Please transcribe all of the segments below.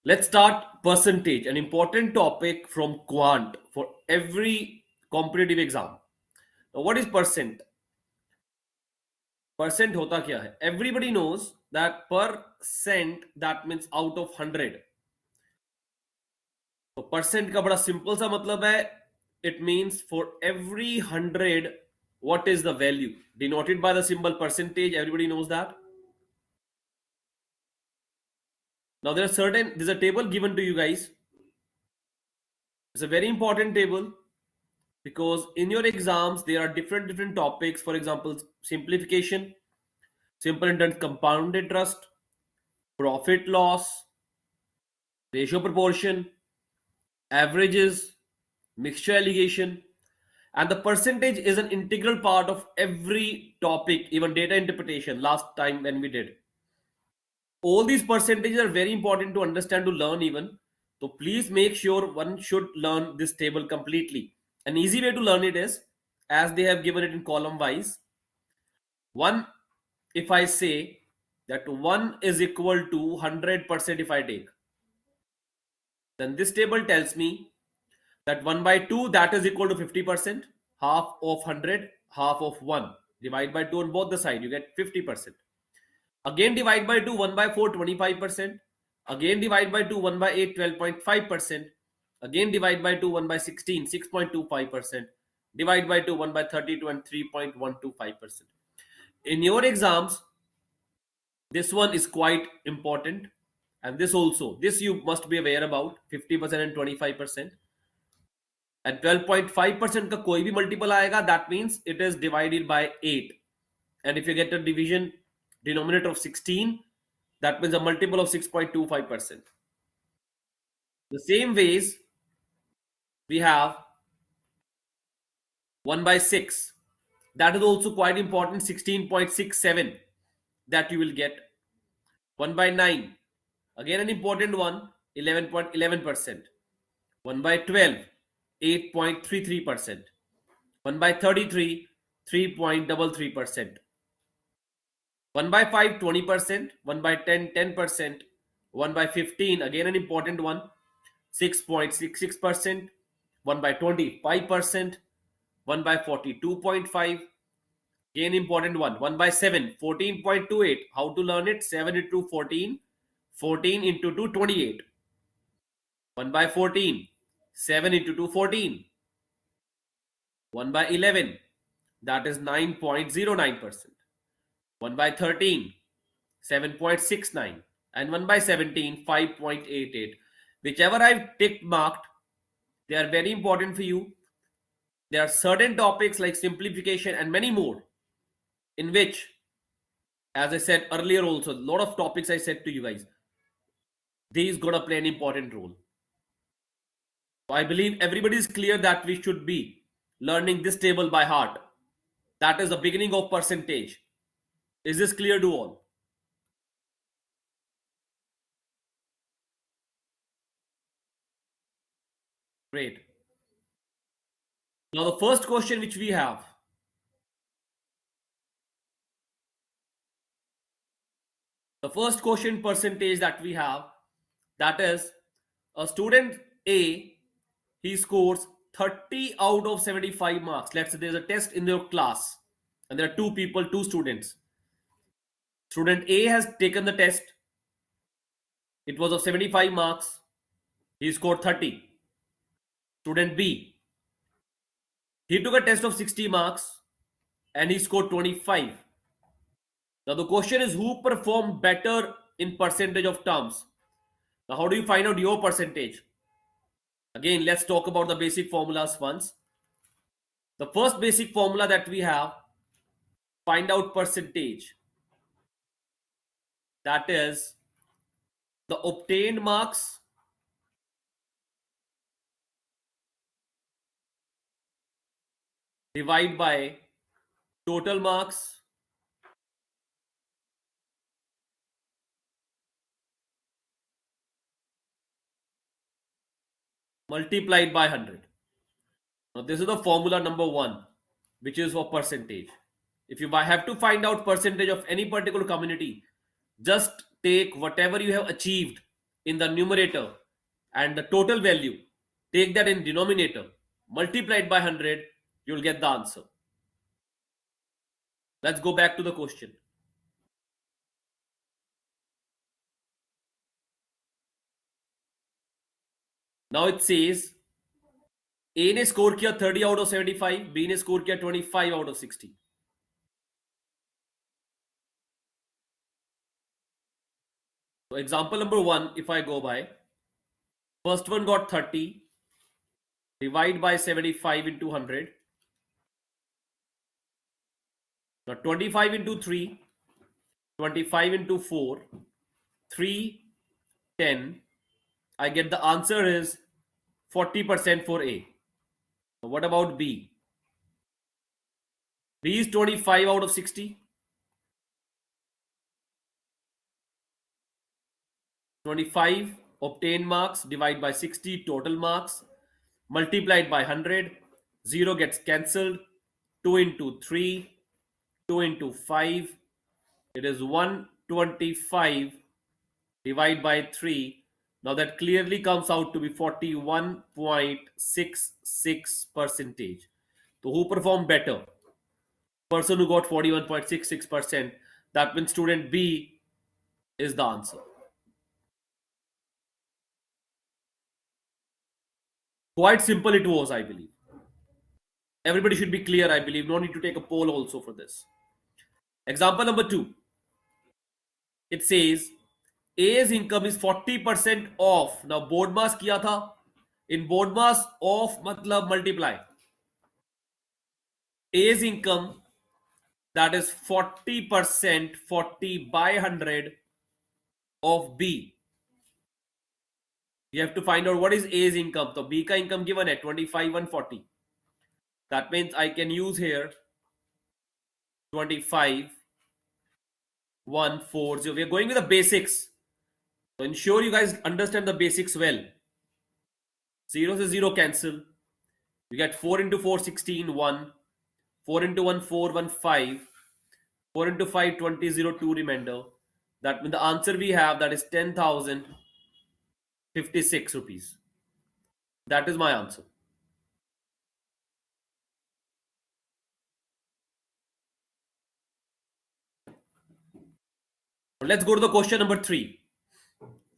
Let's start percentage, an important topic from quant for every competitive exam. Now, what is percent? Percent होता क्या है? Everybody knows that percent that means out of 100. तो percent का बड़ा simple सा मतलब है, it means for every 100 what is the value denoted by the symbol percentage. Everybody knows that. Now there's a table given to you guys. It's a very important table because in your exams there are different topics. For example, simplification, simple interest, compound interest, profit loss, ratio proportion, averages, mixture allegation, and the percentage is an integral part of every topic, even data interpretation. Last time when we did, all these percentages are very important to understand, to learn even. So please make sure one should learn this table completely. An easy way to learn it is, as they have given it in column wise. One, if I say that 1 is equal to 100%, if I take, then this table tells me that 1 by 2 that is equal to 50%, half of 100, half of 1. Divide by 2 on both the side, you get 50%. Again divide by 2, 1 by 4, 25%. Again divide by 2, 1 by 8, 12.5%. Again divide by 2, 1 by 16, 6.25%. Divide by 2, 1 by 32 and 3.125%. In your exams, this one is quite important, and this also, this you must be aware about, 50% and 25%. And 12.5% का कोई भी multiple आएगा, that means it is divided by 8. And if you get a division denominator of 16, that means a multiple of 6.25%. The same ways, we have 1 by 6. That is also quite important, 16.67 that you will get. 1 by 9, again an important one, 11.11%. 1 by 12, 8.33%. 1 by 33, 3.33%. 1 by 5, 20%. 1 by 10, 10%. 1 by 15, again an important one, 6.66%. 1 by 20, 5%. 1 by 40, 2.5. Again important one, 1 by 7, 14.28. How to learn it? 7 into 14. 14 into 2, 28. 1 by 14, 7 into 2, 14. 1 by 11, that is 9.09%. 1 by 13, 7.69. And 1 by 17, 5.88. Whichever I've tick marked, they are very important for you. There are certain topics like simplification and many more, in which, as I said earlier also, a lot of topics I said to you guys, these gonna play an important role. So I believe everybody is clear that we should be learning this table by heart. That is the beginning of percentage. Is this clear to all? Great. Now the first question which we have. The first question percentage that we have, that is a student A, he scores 30 out of 75 marks. Let's say there's a test in your class and there are two people, two students. Student A has taken the test. It was of 75 marks. He scored 30. Student B, he took a test of 60 marks and he scored 25. Now the question is, who performed better in percentage of terms? Now how do you find out your percentage? Again, let's talk about the basic formulas once. The first basic formula that we have, find out percentage. That is the obtained marks divide by total marks multiplied by 100. Now this is the formula number 1, which is for percentage. If you have to find out percentage of any particular community, just take whatever you have achieved in the numerator and the total value, take that in denominator, multiply it by 100, you'll get the answer. Let's go back to the question. Now it says A ने score किया 30 out of 75, B ने score किया 25 out of 60. So example number 1, if I go by, first one got 30, divide by 75 into 100. Now 25 into 3, 25 into 4, 3, 10. I get the answer is 40% for A. Now what about B? B is 25 out of 60. 25 obtained marks, divide by 60 total marks, multiplied by 100. 0 gets cancelled. 2 into 3, 2 into 5. It is 125 divided by 3. Now that clearly comes out to be 41.66 percentage. So who performed better? Person who got 41.66%. That means student B is the answer. Quite simple it was, I believe. Everybody should be clear, I believe. No need to take a poll also for this. Example number 2. It says A's income is 40% off. Now board mass किया था. In board mass off मतलब multiply. A's income, that is 40%, 40 by 100 of B. You have to find out what is A's income. So B का income given है 25 140. That means I can use here 25 140. We are going with the basics. So ensure you guys understand the basics well. 0 से 0 cancel. You get 4 into 4 16 1. 4 into 1 4 1 5. 4 into 5 20 0 2 remainder. That means the answer we have, that is 10,056 rupees. That is my answer. Let's go to the question number 3.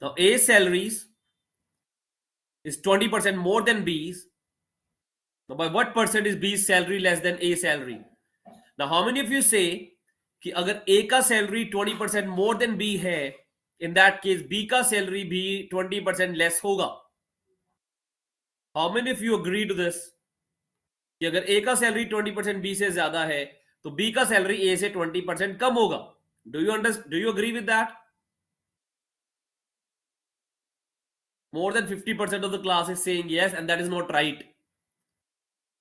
Now A's salaries is 20% more than B's. Now by what percent is B's salary less than A's salary? Now how many of you say कि अगर A का salary 20% more than B है, in that case B का salary भी 20% less होगा? How many of you agree to this? कि अगर A का salary 20% B से ज्यादा है, तो B का salary A से 20% कम होगा? Do you agree with that? More than 50% of the class is saying yes, and that is not right.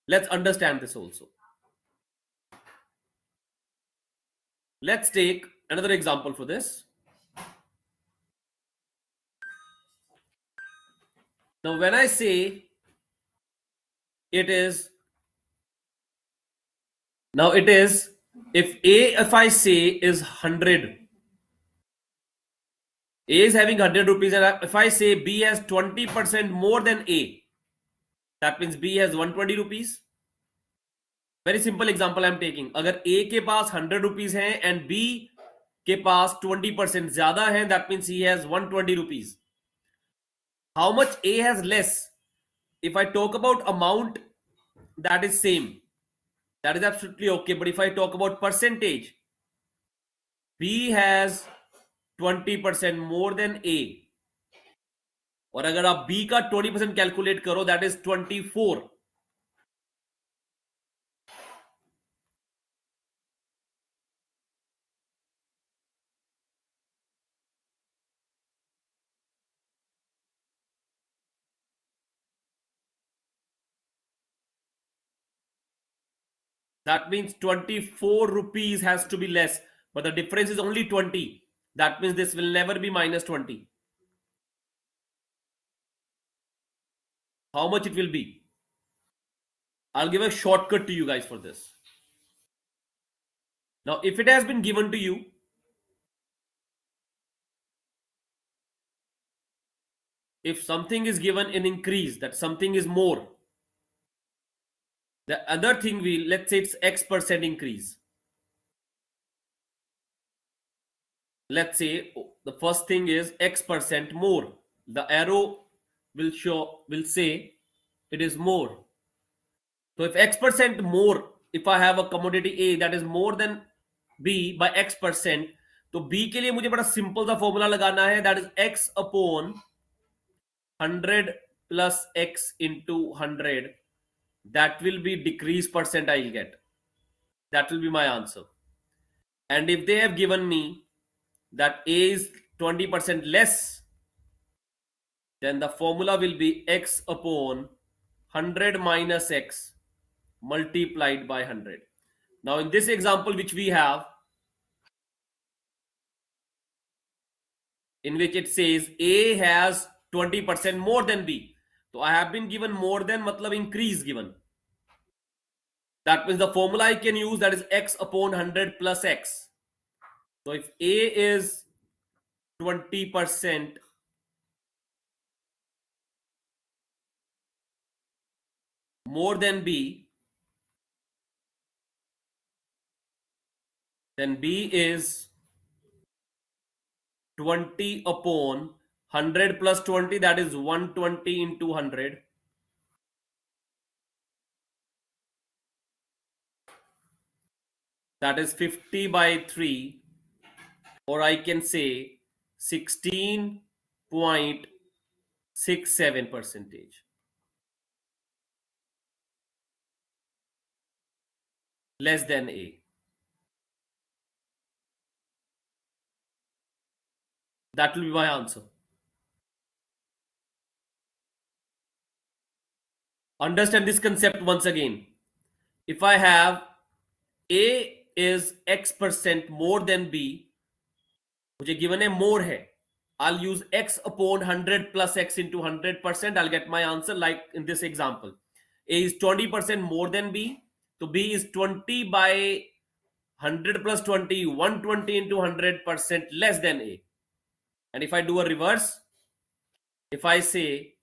Let's understand this also. Let's take another example for this. Now, when I say it is, if I say is 100, A is having 100 rupees, and if I say B has 20% more than A, that means B has 120 rupees. Very simple example I'm taking. अगर A के पास 100 rupees है and B के पास 20% ज्यादा है, that means he has 120 rupees. How much A has less? If I talk about amount, that is same. That is absolutely okay. But if I talk about percentage, B has 20% more than A. और अगर आप B का 20% calculate करो, that is 24. That means 24 rupees has to be less, but the difference is only 20. That means this will never be minus 20. How much it will be? I'll give a shortcut to you guys for this. Now, if it has been given to you, if something is given in increase, that something is more. The other thing, we let's say it's X% increase. Let's say the first thing is X% more. The arrow will say it is more. So if X% more, if I have a commodity A that is more than B by X%, तो B के लिए मुझे बड़ा simple सा formula लगाना है, that is X upon 100 plus X into 100. That will be decrease percent I'll get. That will be my answer. And if they have given me that A is 20% less, then the formula will be X upon 100 minus X multiplied by 100. Now in this example which we have, in which it says A has 20% more than B. So I have been given more than, matlab increase given. That means the formula I can use, that is X upon 100 plus X. So if A is 20% more than B, then B is 20 upon 100 plus 20, that is 120 into 100. That is 50 by 3, or I can say 16.67 percentage. Less than A. That will be my answer. Understand this concept once again. If I have A is X% more than B, मुझे given है more है, I'll use X upon 100 plus X into 100%. I'll get my answer like in this example. A is 20% more than B. So B is 20 by 100 plus 20, 120 into 100% less than A. And if I do a reverse, if I say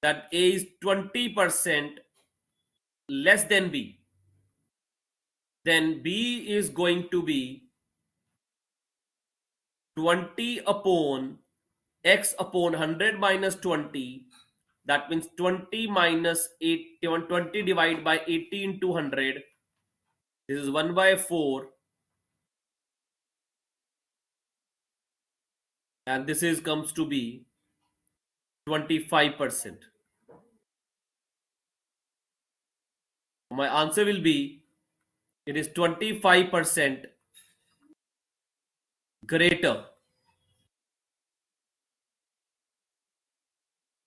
that A is 20% less than B, then B is going to be 20 upon X upon 100 minus 20. That means 20 minus 8, 20 divided by 80 into 100. This is 1 by 4. And this is comes to be 25%. My answer will be, it is 25% greater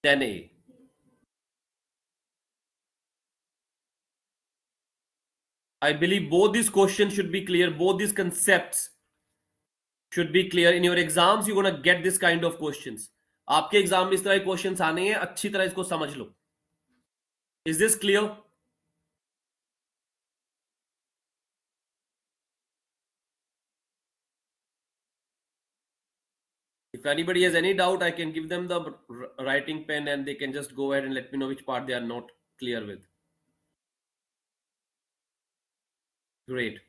than A. I believe both these questions should be clear. Both these concepts should be clear. In your exams, you're gonna get this kind of questions. आपके exam में इस तरह के questions आने हैं, अच्छी तरह इसको समझ लो. Is this clear? If anybody has any doubt, I can give them the writing pen and they can just go ahead and let me know which part they are not clear with. Great.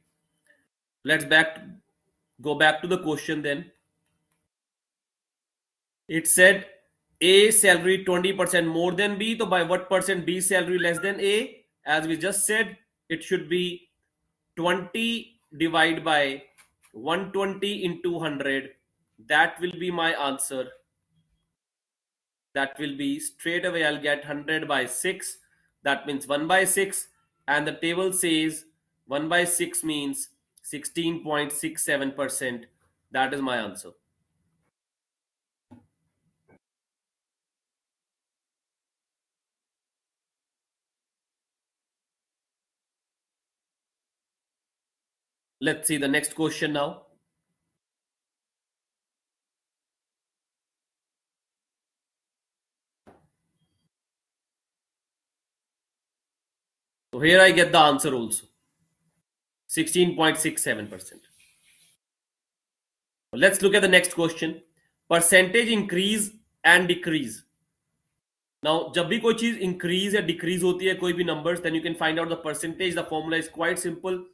Let's go back to the question then. It said A salary 20% more than B. So by what percent B salary less than A? As we just said, it should be 20 divided by 120 into 100. That will be my answer. That will be straight away I'll get 100 by 6. That means 1 by 6. And the table says 1 by 6 means 16.67%. That is my answer. Let's see the next question now. So here I get the answer also. 16.67%. Let's look at the next question. Percentage increase and decrease. Now जब भी कोई चीज increase या decrease होती है कोई भी numbers, then you can find out the percentage. The formula is quite simple.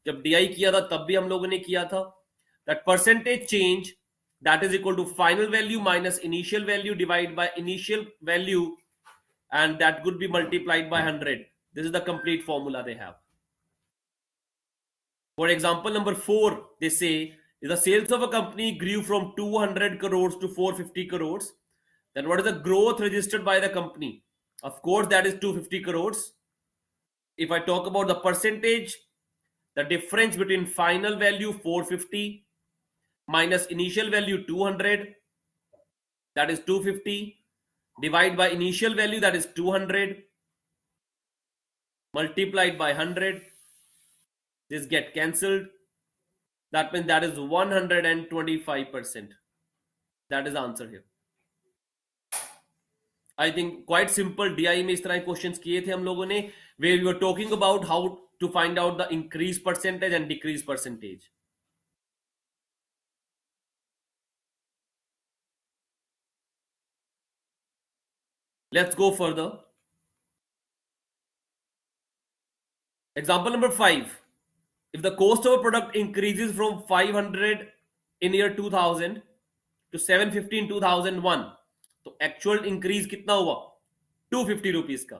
जब डीआई किया था तब भी हम लोगों ने किया था. That percentage change, that is equal to final value minus initial value divided by initial value, and that could be multiplied by 100. This is the complete formula they have. For example number 4, they say if the sales of a company grew from 200 crores to 450 crores, then what is the growth registered by the company? Of course, that is 250 crores. If I talk about the percentage, the difference between final value 450 minus initial value 200, that is 250, divide by initial value, that is 200, multiplied by 100, this get cancelled. That means that is 125%. That is the answer here. I think quite simple. DI में इस तरह questions किए थे हम लोगों ने, where we were talking about how to find out the increase percentage and decrease percentage. Let's go further. Example number 5. If the cost of a product increases from 500 in year 2000 to 750 in 2001, तो actual increase कितना हुआ? 250 rupees का.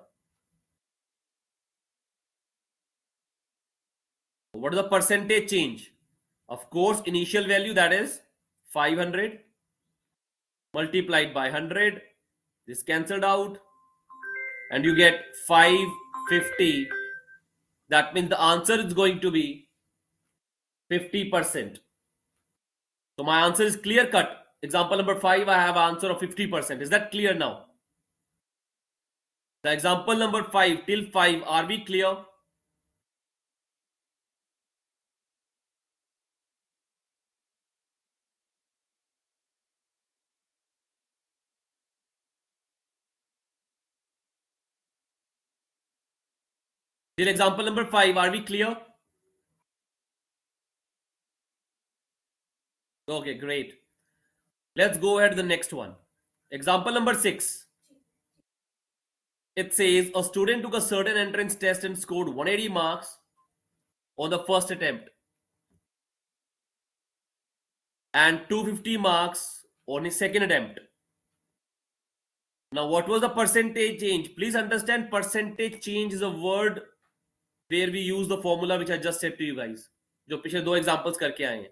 What is the percentage change? Of course, initial value, that is 500 multiplied by 100. This cancelled out and you get 550. That means the answer is going to be 50%. So my answer is clear cut. Example number 5, I have answer of 50%. Is that clear now? The example number 5 till 5, are we clear? Till example number 5, are we clear? Okay, great. Let's go ahead to the next one. Example number 6. It says a student took a certain entrance test and scored 180 marks on the first attempt and 250 marks on his second attempt. Now, what was the percentage change? Please understand, percentage change is a word where we use the formula which I just said to you guys. जो पिछले दो examples करके आए हैं.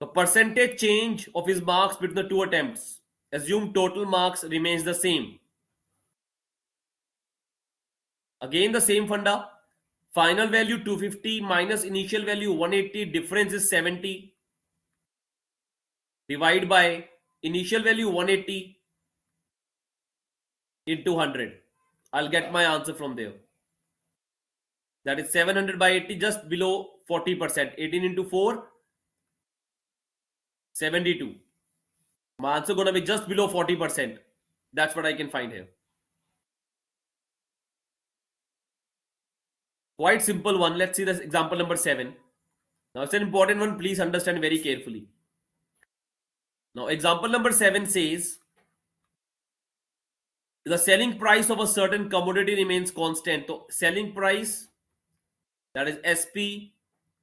The percentage change of his marks between the two attempts. Assume total marks remains the same. Again the same funda. Final value 250 minus initial value 180. Difference is 70. Divide by initial value 180 into 100. I'll get my answer from there. That is 700 by 80, just below 40%. 18 into 4, 72. My answer gonna be just below 40%. That's what I can find here. Quite simple one. Let's see this example number 7. Now it's an important one. Please understand very carefully. Now example number 7 says the selling price of a certain commodity remains constant. So selling price, that is SP,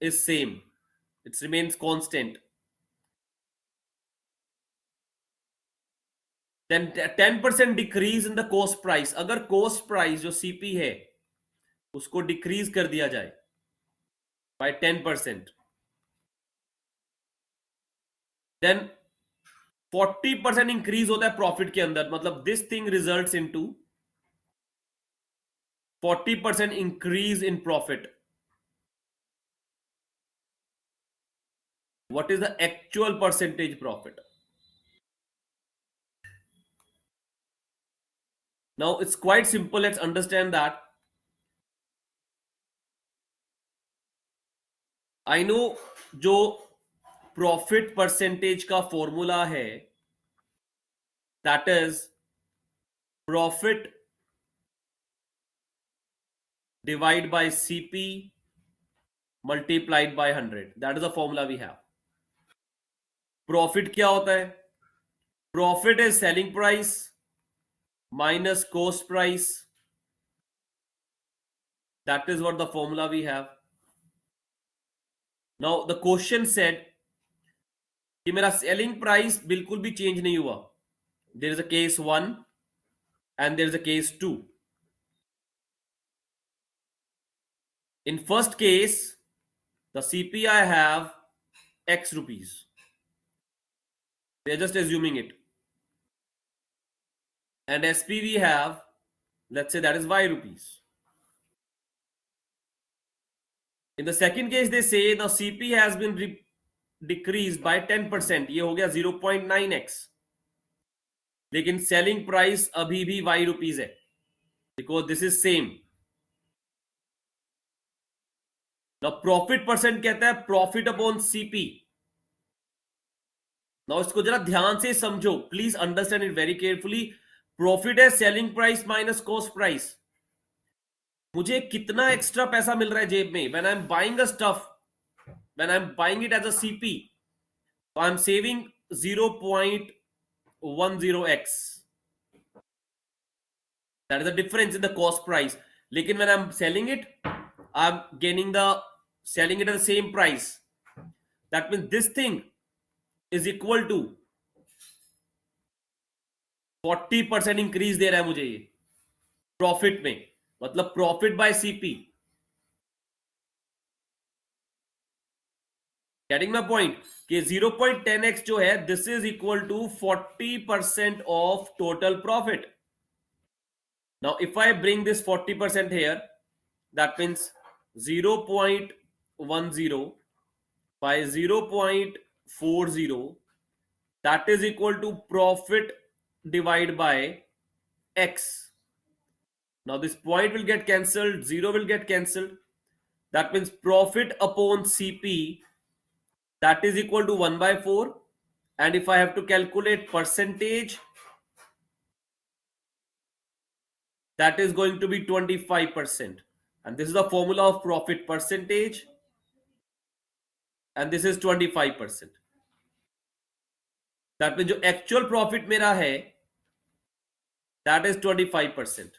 is same. It remains constant. Then 10% decrease in the cost price. अगर cost price जो CP है उसको decrease कर दिया जाए by 10%, then 40% increase होता है profit के अंदर. मतलब this thing results into 40% increase in profit. What is the actual percentage profit? Now it's quite simple. Let's understand that. I know जो profit percentage का formula है, that is profit divided by CP multiplied by 100. That is the formula we have. Profit क्या होता है? Profit is selling price minus cost price. That is what the formula we have. Now the question said कि मेरा selling price बिल्कुल भी change नहीं हुआ. There is a case 1 and there is a case 2. In first case, the CP I have X rupees. We are just assuming it. And SP we have, let's say that is Y rupees. In the second case, they say the CP has been decreased by 10%. ये हो गया 0.9x. लेकिन selling price अभी भी Y rupees है. Because this is same. Now profit percent कहता है profit upon CP. Now इसको जरा ध्यान से समझो. Please understand it very carefully. Profit है selling price minus cost price. मुझे कितना एक्स्ट्रा पैसा मिल रहा है जेब में when I'm buying a stuff, when I'm buying it as a CP, so I'm saving 0.10x. That is the difference in the cost price. लेकिन when I'm selling it, I'm selling it at the same price. That means this thing is equal to 40% increase दे रहा है मुझे ये profit में. मतलब profit by CP. Getting my point कि 0.10x जो है this is equal to 40% of total profit. Now if I bring this 40% here, that means 0.10 by 0.40, that is equal to profit divided by x. Now this point will get cancelled, 0 will get cancelled. That means profit upon CP, that is equal to 1 by 4. And if I have to calculate percentage, that is going to be 25%. And this is the formula of profit percentage. And this is 25%. That means जो actual profit मेरा है, that is 25%.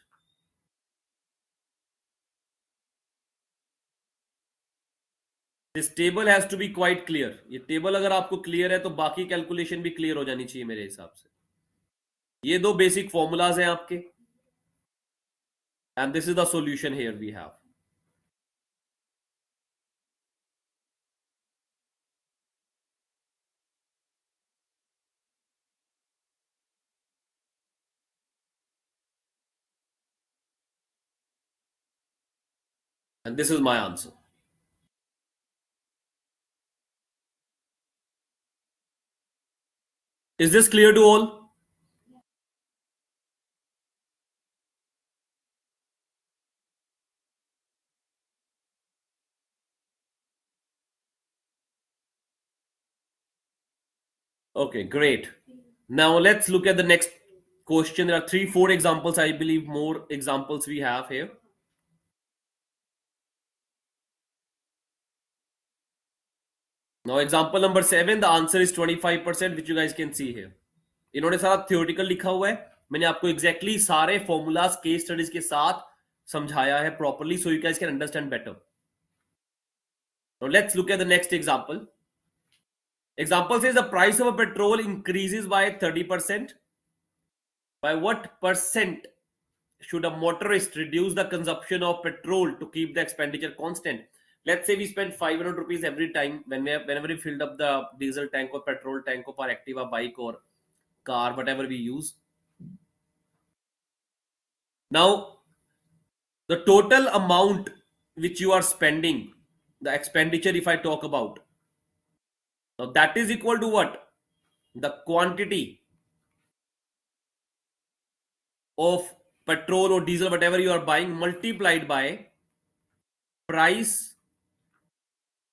This table has to be quite clear. ये table अगर आपको clear है तो बाकी calculation भी क्लियर हो जानी चाहिए मेरे हिसाब से. ये दो बेसिक फॉर्मूलाज हैं आपके. And this is the solution here we have. And this is my answer. Is this clear to all? Okay, great. Now let's look at the next question. There are 3-4 examples. I believe more examples we have here. Now example number 7, the answer is 25%, which you guys can see here. इन्होंने सारा theoretical लिखा हुआ है. मैंने आपको exactly सारे formulas case studies के साथ समझाया है properly, so you guys can understand better. Now let's look at the next example. Example says the price of a petrol increases by 30%. By what percent should a motorist reduce the consumption of petrol to keep the expenditure constant? Let's say we spend 500 rupees every time whenever we filled up the diesel tank or petrol tank of our Activa bike or car, whatever we use. Now, the total amount which you are spending, the expenditure if I talk about, now that is equal to what? The quantity of petrol or diesel, whatever you are buying, multiplied by price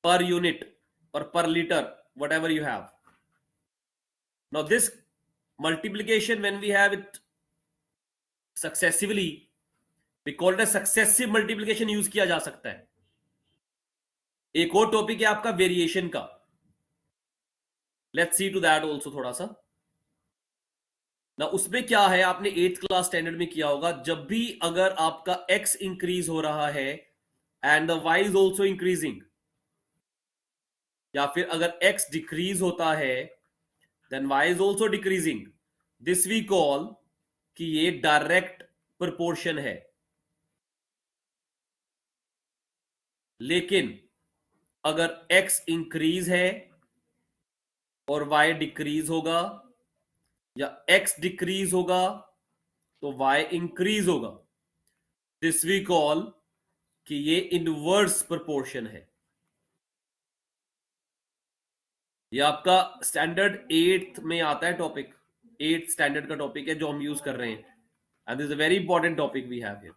per unit or per liter, whatever you have. Now this multiplication, when we have it successively, we call it a successive multiplication. Use किया जा सकता है. एक और topic है आपका variation का. Let's see to that also थोड़ा सा. ना उसमें क्या है, आपने 8th क्लास स्टैंडर्ड में किया होगा, जब भी अगर आपका x इंक्रीज हो रहा है and the y is also increasing, या फिर अगर x डिक्रीज होता है then y is also decreasing, this we call कि ये डायरेक्ट प्रोपोर्शन है। लेकिन अगर x इंक्रीज है और y डिक्रीज होगा, या x डिक्रीज होगा तो y इंक्रीज होगा, दिस वी कॉल कि ये इनवर्स प्रोपोर्शन है। ये आपका स्टैंडर्ड 8th में आता है टॉपिक, 8th स्टैंडर्ड का टॉपिक है जो हम यूज कर रहे हैं, and this is a very important topic we have here.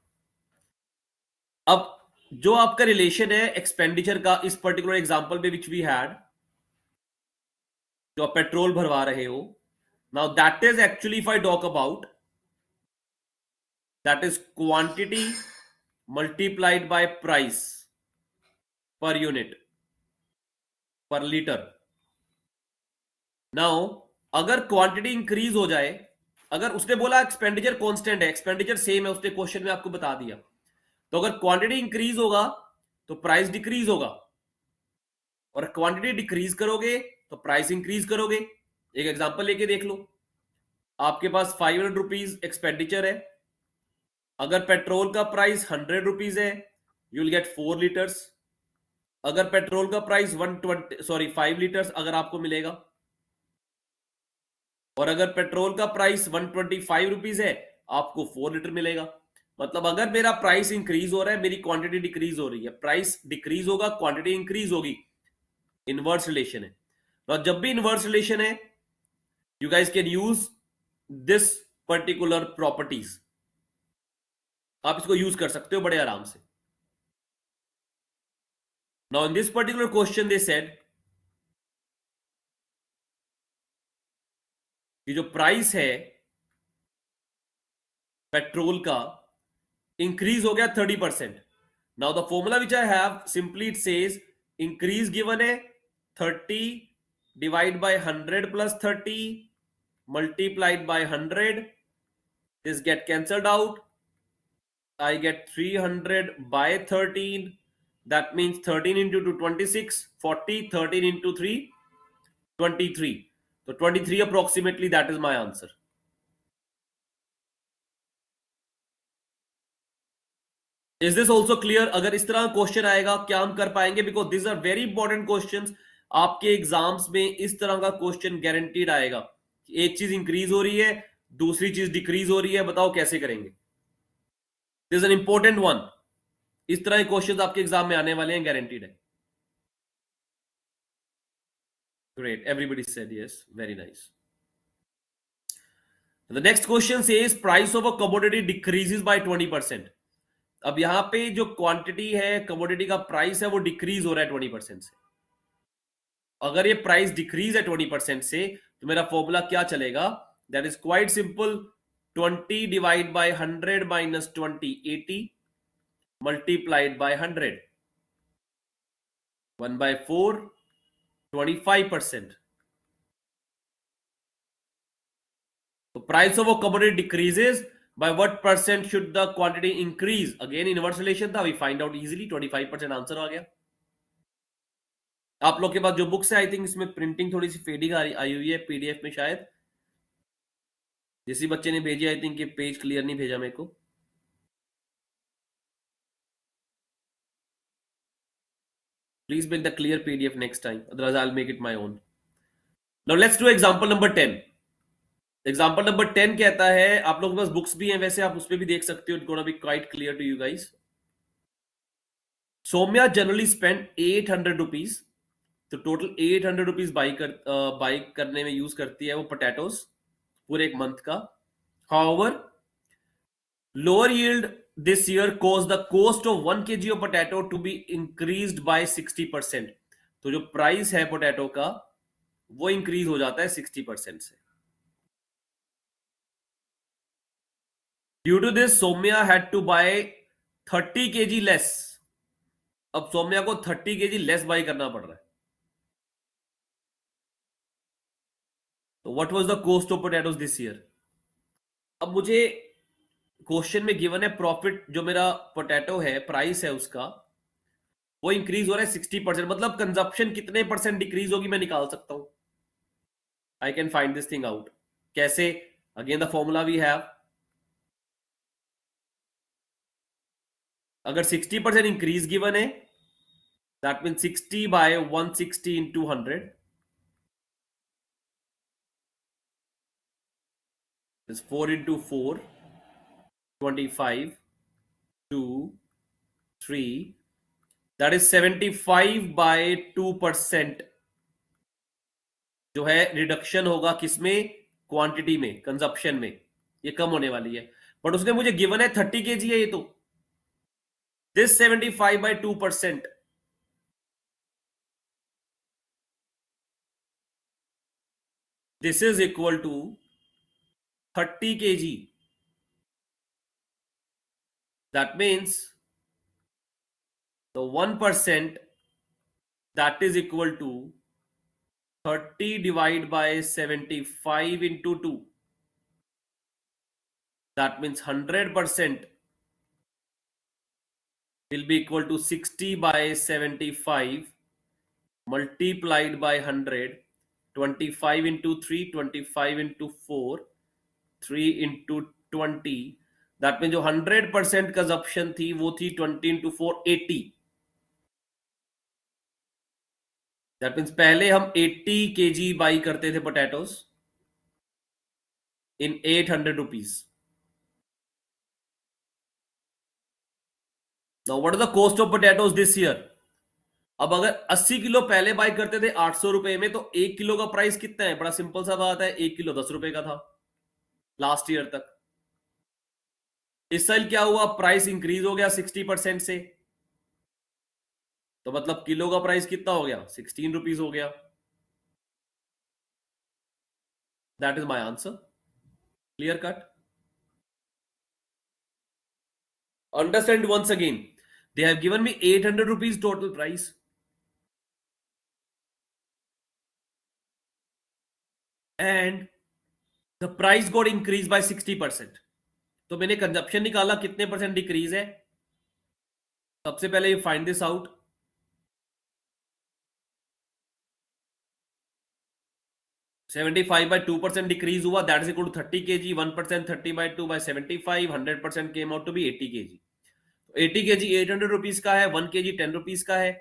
अब जो आपका रिलेशन है एक्सपेंडिचर का, इस पर्टिकुलर एग्जांपल में विच वी हैड, जो आप पेट्रोल भरवा रहे हो, now that is actually if I talk about, that is quantity multiplied by price per unit पर लीटर। नाउ अगर क्वांटिटी इंक्रीज हो जाए, अगर उसने बोला एक्सपेंडिचर कांस्टेंट है, एक्सपेंडिचर सेम है, उसने क्वेश्चन में आपको बता दिया, तो अगर क्वांटिटी इंक्रीज होगा तो प्राइस डिक्रीज होगा, और क्वांटिटी डिक्रीज करोगे तो प्राइस इंक्रीज करोगे। एक एग्जांपल लेके देख लो, आपके पास 500 रुपीज एक्सपेंडिचर है, अगर पेट्रोल का प्राइस 100 रुपीज है, यू विल गेट 4 लीटर्स। अगर पेट्रोल का प्राइस 5 लीटर्स अगर आपको मिलेगा, और अगर पेट्रोल का प्राइस 125 रुपीज है, आपको 4 लीटर मिलेगा। मतलब अगर मेरा प्राइस इंक्रीज हो रहा है, मेरी क्वांटिटी डिक्रीज हो रही है, प्राइस डिक्रीज होगा, क्वांटिटी इंक्रीज होगी, इनवर्स रिलेशन है। तो जब भी इनवर्स रिलेशन है, you guys can use this particular properties, आप इसको यूज कर सकते हो बड़े आराम से। Now in this particular question they said कि जो प्राइस है पेट्रोल का इंक्रीज हो गया 30%। Now the formula which I have, simply it says increase given है 30 divide by 100 plus 30 multiplied by 100, this get cancelled out, I get 300 by 13, that means 13 into 2 26, 40, 13 into 3 23, so 23 approximately, that is my answer. Is this also clear? अगर इस तरह question आएगा क्या हम कर पाएंगे, because this are very important questions, आपके exams में इस तरह का क्वेश्चन गारंटीड आएगा। एक चीज इंक्रीज हो रही है, दूसरी चीज डिक्रीज हो रही है, बताओ कैसे करेंगे। This is an important one, इस तरह के क्वेश्चंस आपके एग्जाम में आने वाले हैं, गारंटीड है। Great, everybody said yes, very nice. The next question says price of a commodity decreases by 20%. अब यहां पे जो क्वांटिटी है, कमोडिटी का प्राइस है, वो डिक्रीज हो रहा है 20% से। अगर ये प्राइस डिक्रीज है 20% से, तो मेरा फॉर्मूला क्या चलेगा, that is quite simple, 20 divide by 100 minus 20 80 multiplied by 100, 1/4 25%। So price of a commodity decreases by what percent should the quantity increase? Again inverse relation था, we find out easily, 25% answer आ गया। आप लोग के पास जो books है, I think इसमें printing थोड़ी सी फेडिंग आई हुई है पीडीएफ में, शायद जिस बच्चे ने भेजी, आई थिंक ये पेज क्लियर नहीं भेजा मेरे को। Please make the clear PDF next time, otherwise I will make it my own. Now let's do example number 10। Example number 10 कहता है, आप लोगों के पास बुक्स भी हैं वैसे, आप उस पर भी देख सकते हो, it's gonna be quite clear to you guys. Saumya generally spend 800 rupees, तो टोटल 800 रुपीज बाई करने में यूज करती है वो पोटैटोज पूरे एक मंथ का। However lower yield this year cause the cost of 1 kg of potato to be increased by 60%। तो जो प्राइस है पोटैटो का, वो इंक्रीज हो जाता है 60% से। Due to this Saumya had to buy 30 kg less. अब सौम्या को 30 kg लेस बाई करना पड़ रहा है, तो what was the cost of potatoes this year? अब मुझे क्वेश्चन में गिवन है प्रॉफिट, जो मेरा पोटैटो है प्राइस है उसका, वो इंक्रीज हो रहा है 60%, मतलब कंजप्शन कितने परसेंट डिक्रीज होगी मैं निकाल सकता हूं. I can find this thing out. कैसे? Again the formula we have. अगर 60% इंक्रीज गिवन है, that mean 60 by 160 into 100 is 4 into 4, 25, 2, 3, that is 75 by 2% जो है रिडक्शन होगा किसमें? क्वांटिटी में, कंजप्शन में, ये कम होने वाली है. बट उसने मुझे गिवन है 30 kg है ये तो. This 75 by 2%, this is equal to 30 kg. That means the 1%, that is equal to 30 divided by 75 into 2. That means 100% will be equal to 60 by 75 multiplied by 100. 25 into 3, 25 into 4, 3 into 20. That mean जो 100% consumption थी वो थी 20 into 4, 80. That means पहले हम 80 kg by करते थे potatoes in 800 rupees. Now what is the cost of potatoes this year? अब अगर 80 किलो पहले बाई करते थे 800 रुपए में, तो 1 किलो का प्राइस कितना है? बड़ा सिंपल सा बात है, 1 किलो 10 रुपए का था लास्ट ईयर तक. इस साल क्या हुआ? प्राइस इंक्रीज हो गया 60% से, तो मतलब किलो का प्राइस कितना हो गया? 16 रुपीज हो गया. That is my answer. Clear cut? Understand once again. They have given me 800 rupees total price, and the price got increase by 60%. तो मैंने कंजप्शन निकाला, कितने परसेंट डिक्रीज है. सबसे पहले you find this out. 75 by 2% decrease हुआ, that is equal to 30 kg. 1%, 30 by 2 by 75, 100% came out to be 80 kg. 80 kg 800 rupees का है, 1 kg 10 रुपीज का है.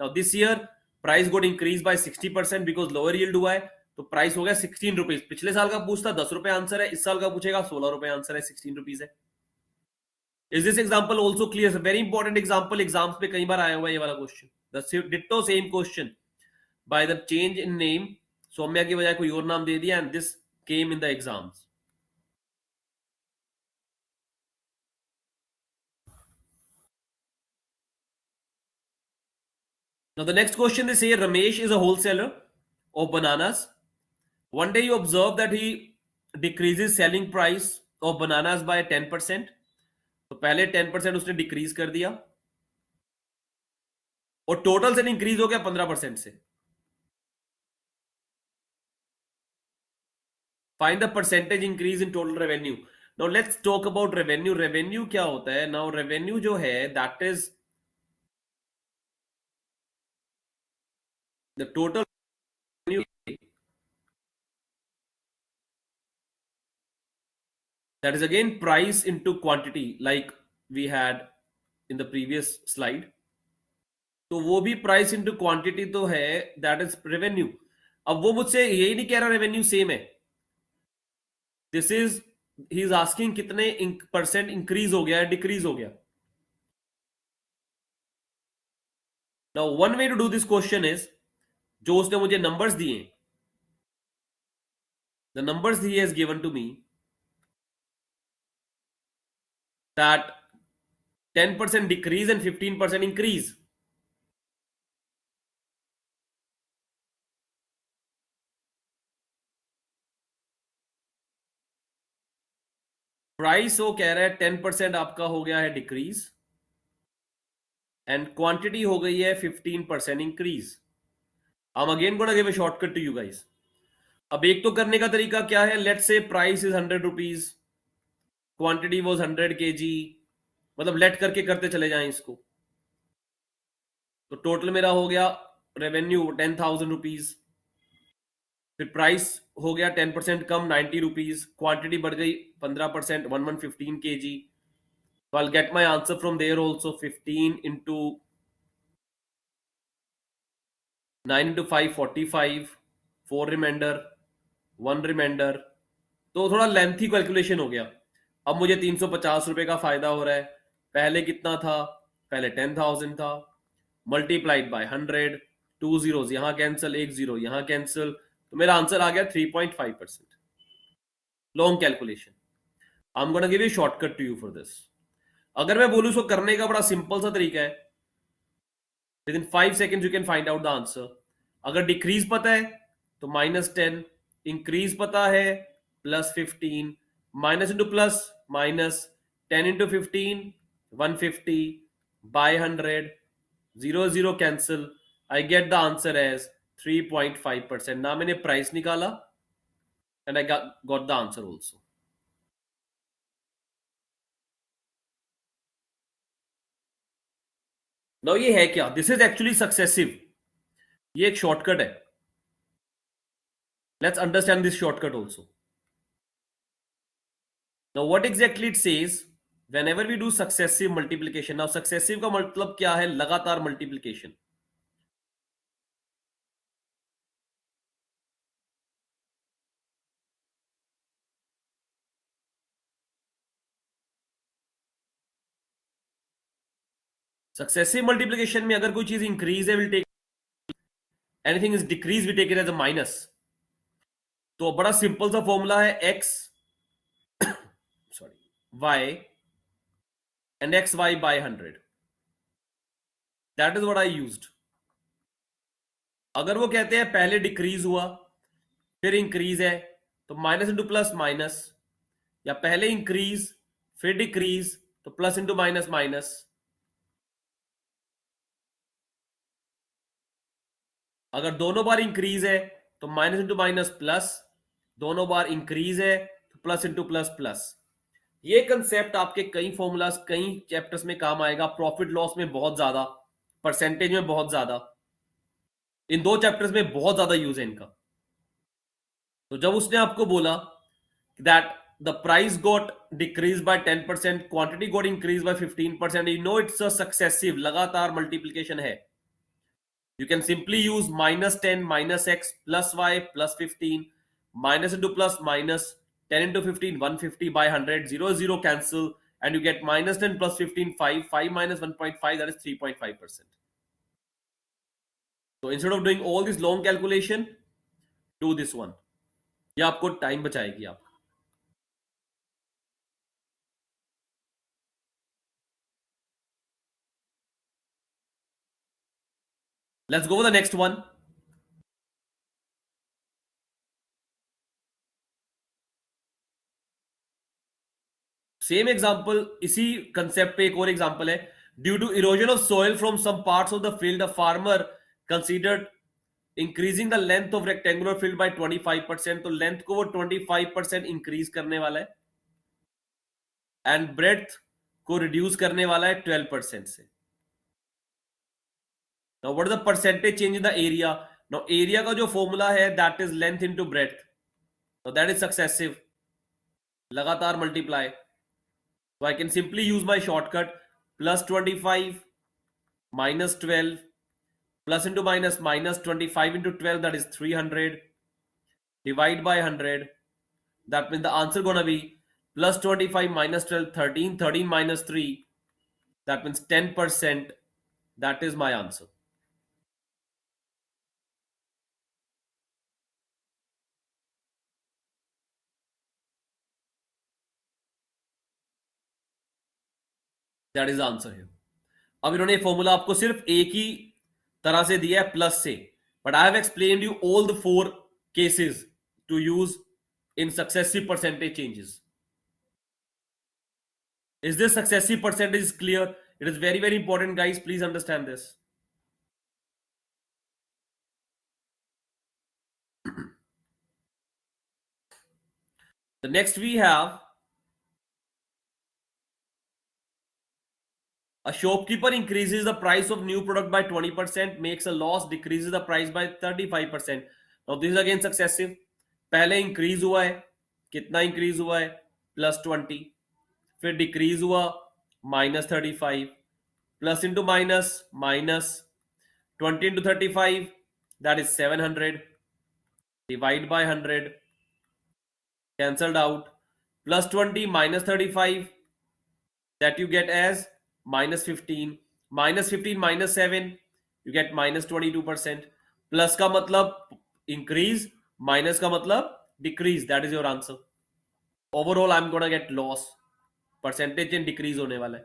Now this year price got increase by 60% because lower yield हुआ है, तो price हो गया 16 रुपीज. पिछले साल का पूछता 10 रुपए आंसर है, इस साल का पूछेगा 16 रुपए आंसर है, 16 रुपीज है. Is this example also clear? Very important example, exams पे कई बार आया हुआ है ये वाला question. The ditto same question, by the change in name, Saumya की बजाय कोई और नाम दे दिया, and this came in the exams. Now the next question they say Ramesh is a wholesaler of bananas. One day you observe that he decreases selling price of bananas by 10%. तो पहले 10% उसने डिक्रीज कर दिया और total से increase हो गया 15% से. Find the percentage increase in total revenue. Now let's talk about revenue. Revenue क्या होता है? नाउ रेवेन्यू जो है that is the total revenue, that is again price into quantity like we had in the previous slide. तो वो भी price into quantity तो है, दैट इज रेवेन्यू. अब वो मुझसे यही नहीं कह रहा रेवेन्यू सेम है. This is he is asking कितने परसेंट इंक्रीज हो गया है, डिक्रीज हो गया. Now one way to do this question is, जो उसने मुझे नंबर्स दिए, the numbers he has given to me that 10% decrease and 15% increase. Price वो कह रहा है 10% आपका हो गया है डिक्रीज, एंड क्वांटिटी हो गई है 15% increase. I'm again gonna give a shortcut to you guys. अब एक तो करने का तरीका क्या है? Let's say price is 100 rupees, quantity was 100 kg, मतलब लेट करके करते चले जाएं इसको। तो टोटल मेरा हो गया रेवेन्यू 10,000 रुपीज, फिर प्राइस हो गया 10% कम 90 रुपीज, क्वांटिटी बढ़ गई 15% 1115 kg। तो I get my answer from there also 15 × 9 × 5 45, 4 remainder, 1 remainder. तो थोड़ा लेंथी कैलकुलेशन हो गया। अब मुझे 350 रुपए का फायदा हो रहा है। पहले कितना था? पहले 10,000 था, मल्टीप्लाइड बाय 100, 2 zeros यहां कैंसिल, 1 0 यहां कैंसिल, तो मेरा आंसर आ गया 3.5%। Long calculation. I am gonna give you shortcut to you for this. अगर मैं बोलूं इसको करने का बड़ा सिंपल सा तरीका है, within 5 seconds you can find out the answer. अगर डिक्रीज पता है तो -10, इंक्रीज पता है +15, minus into plus minus, 10 × 15 150 by 100, 0 0 cancel, I get the answer as 3.5%। ना मैंने प्राइस निकाला and I got the answer also. Now ये है क्या? This is actually successive. ये एक शॉर्टकट है। Let's understand this shortcut also. Now what exactly it says, whenever we do successive multiplication, now successive का मतलब क्या है? लगातार मल्टीप्लीकेशन। सक्सेसिव मल्टीप्लीकेशन में अगर कोई चीज इंक्रीज है will take, anything is decrease we take it as a minus. तो बड़ा सिंपल सा फॉर्मूला है, x sorry y and x y by 100। That is what I used. अगर वो कहते हैं पहले डिक्रीज हुआ फिर इंक्रीज है, तो माइनस इंटू प्लस माइनस, या पहले इंक्रीज फिर डिक्रीज तो प्लस इंटू माइनस माइनस। अगर दोनों बार इंक्रीज है तो माइनस इंटू माइनस प्लस, दोनों बार इंक्रीज है तो प्लस इंटू प्लस प्लस। ये कंसेप्ट आपके कई फॉर्मूलाज कई चैप्टर्स में काम आएगा, प्रॉफिट लॉस में बहुत ज्यादा, परसेंटेज में बहुत ज्यादा, इन दो चैप्टर्स में बहुत ज्यादा यूज है इनका। तो जब उसने आपको बोला that the price got decrease by 10%, quantity got increase bye 15%, you know it's a successive, लगातार मल्टीप्लीकेशन है। You can simply use -10 minus x plus y plus 15, minus into plus minus, 10 into 15 150 by 100, 0 0 cancel, and you get -10 plus 15 5, 5 minus 1.5, that is 3.5%. So instead of doing all this long calculation, do this one. ये आपको time बचाएगी। आप let's go with the next one. Same example, इसी concept पे एक और example है। Due to erosion of soil from some parts of the field, a farmer considered increasing the length of rectangular field by 25%। तो length को वो 25% increase करने वाला है एंड ब्रेड्थ को रिड्यूस करने वाला है 12% से। Now what is the percentage change in the area? Now area का जो फॉर्मूला है that is length into breadth, now that is successive, लगातार multiply. So I can simply use my shortcut, plus 25 minus 12, plus into minus minus 25 into 12, that is 300, divide by 100. That means the answer gonna be plus 25 minus 12, 13, 13 minus 3. That means 10%. That is my answer. That is the answer here. अब इन्होंने formula आपको सिर्फ एक ही तरह से दिया है, plus से, but I have explained you all the 4 cases to use in successive percentage changes. Is this successive percentage is clear? It is very, very important, guys. Please understand this. The next we have A shopkeeper increases the price of new product by 20%, makes a loss, decreases the price by 35%. Now this is again successive. पहले increase हुआ है, कितना increase हुआ है? +20. फिर decrease हुआ -35, plus into minus, -20 into 35, that is 700, divide by 100, cancelled out, +20 -35, that you get as -15, -15 -7, you get -22%. Plus का मतलब इंक्रीज, माइनस का मतलब decrease, that is your answer. Overall I am gonna get loss, percentage in decrease होने वाला है.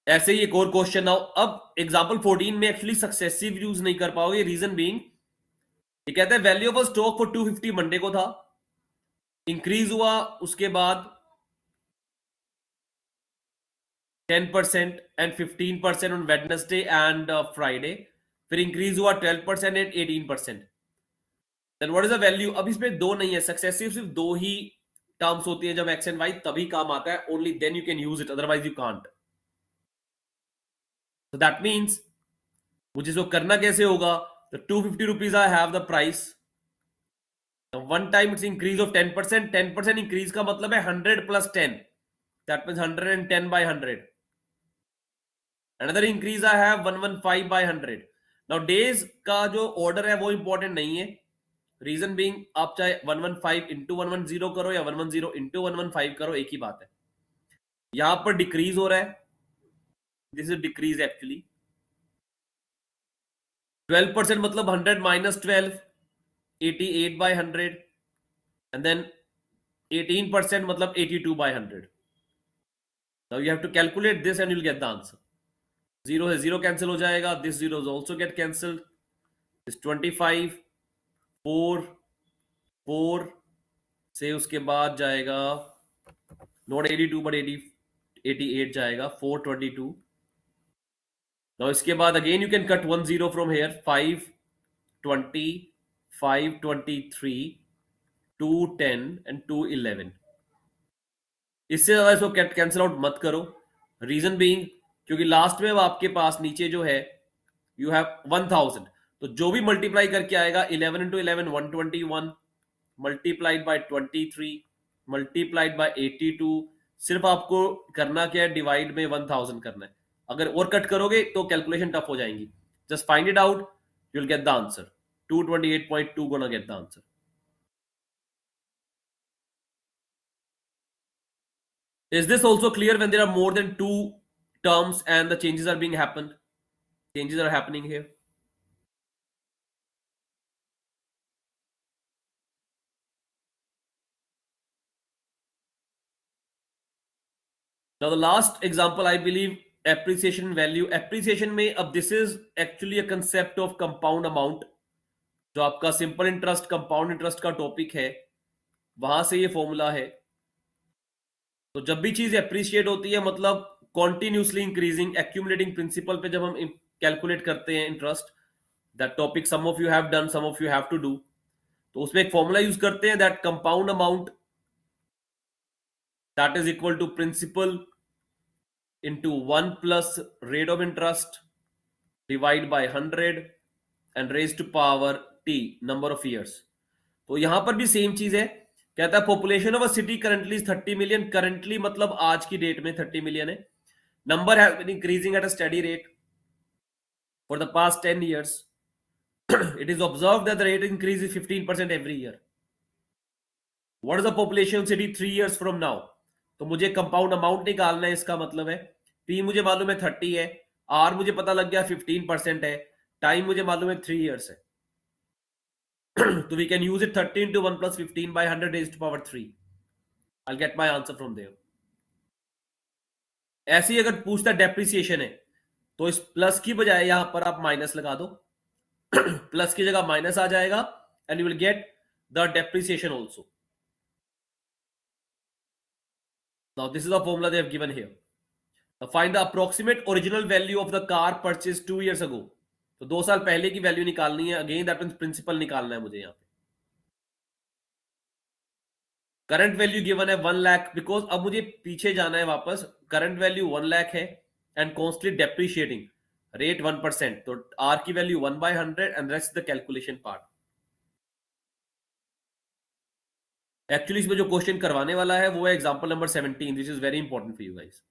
ऐसे ही एक और क्वेश्चन आओ. अब एग्जांपल 14 में एक्चुअली सक्सेसिव यूज नहीं कर पाओगे, रीजन बीइंग ये कहता है value of stock for 250 Monday को था, इंक्रीज हुआ उसके बाद 10% and 15% on Wednesday and Friday, फिर इंक्रीज हुआ 12% and 18%. Then what is the value? अब इसमें दो नहीं है, सक्सेसिव सिर्फ दो ही टर्म्स होती है जब एक्स एंड वाई, तभी काम आता है. Only then you can use it, otherwise you can't. So that means मुझे इसको करना कैसे होगा? तो 250 rupees I have the price. One time it's increase of 10%. 10% increase का मतलब है 100 plus 10, that means 110 by 100. Another increase I have 115 by 100. Now days का जो ऑर्डर है वो इंपॉर्टेंट नहीं है, रीजन बीइंग आप चाहे 115 इंटू 110 करो या 110 इंटू 115 करो, एक ही बात है. यहां पर डिक्रीज हो रहा है, दिस इज डिक्रीज एक्चुअली. 12% मतलब 100 minus 12, 88 by 100, and then 18% मतलब 82 by 100. Now you have to calculate this and you'll get the answer. 0 है 0 कैंसिल हो जाएगा, this 0 is also get cancelled, this 25, 4, 4 से उसके बाद जाएगा not 82 but 88 जाएगा, 422. Now इसके बाद again you can cut 1 0 from here, 5, 20, 5, 23, 2, 10 and 2, 11. इससे ज्यादा इसको कैंसिल आउट मत करो, रीजन बीइंग क्योंकि लास्ट में आपके पास नीचे जो है यू हैव 1000, तो जो भी मल्टीप्लाई करके आएगा 11 into 11 121, multiplied by 23, multiplied by 82. सिर्फ आपको करना क्या है, डिवाइड में 1000 करना है. अगर और कट करोगे तो कैलकुलेशन टफ हो जाएंगी. Just find it out, you will get the answer. 228.2 gonna get the answer. Is this also clear when there are more than two terms and the changes are being happened? Changes are happening here. Now the last example, I believe, appreciation value. Appreciation में अब this is actually a concept of compound amount. जो आपका simple interest compound interest का topic है, वहां से ये formula है. तो जब भी चीज एप्रिशिएट होती है मतलब कॉन्टिन्यूसली इंक्रीजिंग एक्यूमुलेटिंग प्रिंसिपल पे जब हम कैलकुलेट करते हैं interest, that topic some of you have done, some of you have to do. तो उसमें एक फॉर्मूला यूज करते हैं, that compound amount that is equal to principal into 1 plus rate of interest divide by 100 and raised to power t number of years. तो यहां पर भी same चीज है, कहता है population of a city currently 30 million. Currently मतलब आज की डेट में 30 मिलियन है. Number has been increasing at a steady rate for the past 10 years. It is observed that the rate increase is 15% every year. What is the population of city 3 years from now? तो मुझे compound amount निकालना है. इसका मतलब है P मुझे मालूम है 30 है, आर मुझे पता लग गया 15% है, टाइम मुझे मालूम है 3 years है. तो we can use it 30 into 1 plus 15 by 100 raised to power 3. I'll get my answer from there. ऐसे ही अगर पूछता डेप्रिसिएशन है तो इस प्लस की बजाय यहां पर आप माइनस लगा दो. प्लस की जगह माइनस आ जाएगा and you will get the depreciation also. Now this is the formula they have given here. Now find the approximate original value of the car purchased 2 years ago. तो 2 साल पहले की value निकालनी है. Again that means principal निकालना है मुझे. यहाँ पे करंट वैल्यू गिवन है 1 लाख, बिकॉज अब मुझे पीछे जाना है वापस. करंट वैल्यू 1 लाख है एंड कॉन्स्टली डेप्रिशिएटिंग, रेट 1%. तो आर की value 1/100 and rest the calculation part. Actually इसमें जो क्वेश्चन करवाने वाला है वो है example number 17. This is very important for you guys.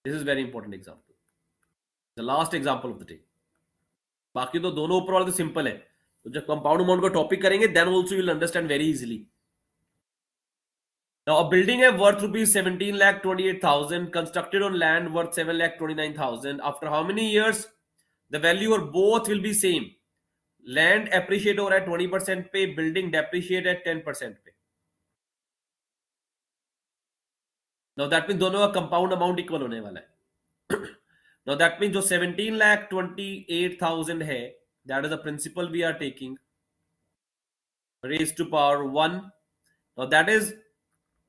This is very important example, the last example of the day. बाकी तो दोनों ऊपर वाले तो सिंपल है. तो जब कंपाउंड अमाउंट का टॉपिक करेंगे then also you will understand very easily. Now, a building है worth rupees 17,28,000 constructed on land worth 7,29,000. After how many years the value or both will be same? Land appreciate हो रहा है 20% पे, building depreciate है 10% पे. Now that means दोनों का compound amount equal होने वाला है. Now that means जो 17,28,000 है, that is the principal we are taking, raised to power 1. Now that is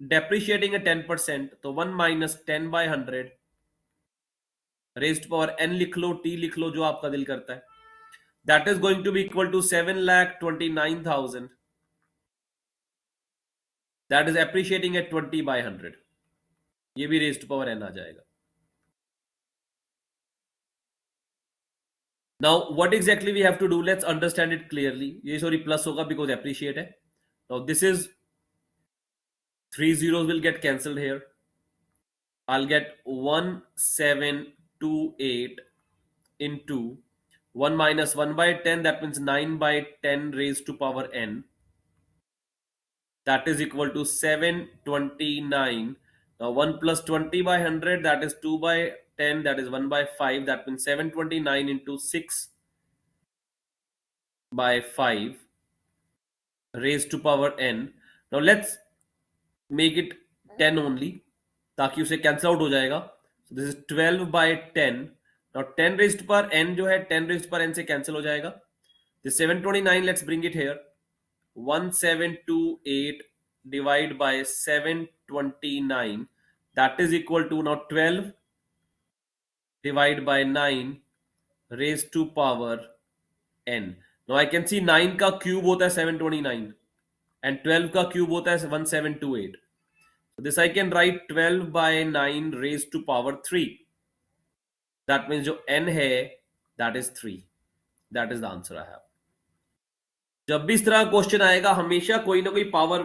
depreciating at 10%, तो 1 minus 10/100 रेज्ड पावर n लिख लो, t लिख लो, जो आपका दिल करता है. That is going to be equal to 7,29,000. That is appreciating at 20/100. ये भी रेज्ड पावर n आ जाएगा. Now what exactly we have to do, let's understand it clearly. ये सॉरी प्लस होगा बिकॉज एप्रिशिएट है. Now this is 3 zeros will get cancelled here. I'll get 1728 into 1 minus 1/10, that means 9/10 raised to power n. That is equal to 729. Now 1 plus 20/100, that is 2/10, that is 1/5. That means 729 into 6/5 raised to power n. Now let's make it 10 only, ताकि उसे cancel out हो जाएगा. So this is 12/10. Now 10 raised to power n जो है 10 raised to power n से cancel हो जाएगा. This 729, let's bring it here. 1728 divide by 729, that is equal to now 12 divide by 9 raised to power n. Now I can see 9 का cube होता है 729 and 12 का cube होता है 1728. So this I can write 12 by 9 raised to power 3. That means जो n है that is 3. That is the answer I have. जब भी इस तरह का क्वेश्चन आएगा हमेशा कोई ना कोई power,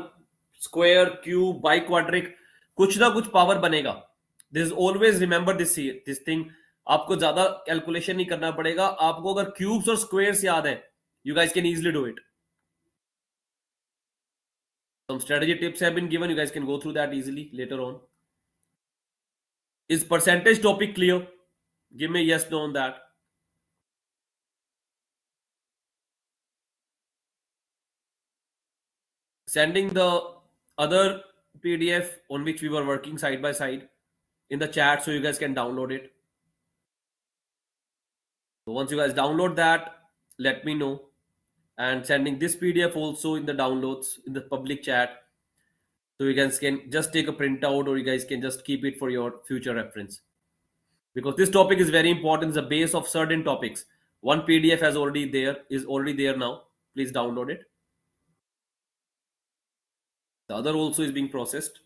square, cube, by quadric, कुछ ना कुछ पावर बनेगा. This always remember this thing. आपको ज्यादा कैलकुलेशन नहीं करना पड़ेगा. आपको अगर क्यूब्स और स्क्वायर्स याद है, you guys can easily do it. Some strategy tips have been given, you guys can go through that easily later on. Is percentage topic clear? Give me yes no on that. Sending the other PDF on which we were working side by side in the chat so you guys can download it. So once you guys download that, let me know. And sending this PDF also in the downloads in the public chat, so you guys can just take a printout or you guys can just keep it for your future reference, because this topic is very important. It's the base of certain topics. One PDF is already there now. Please download it. The other also is being processed.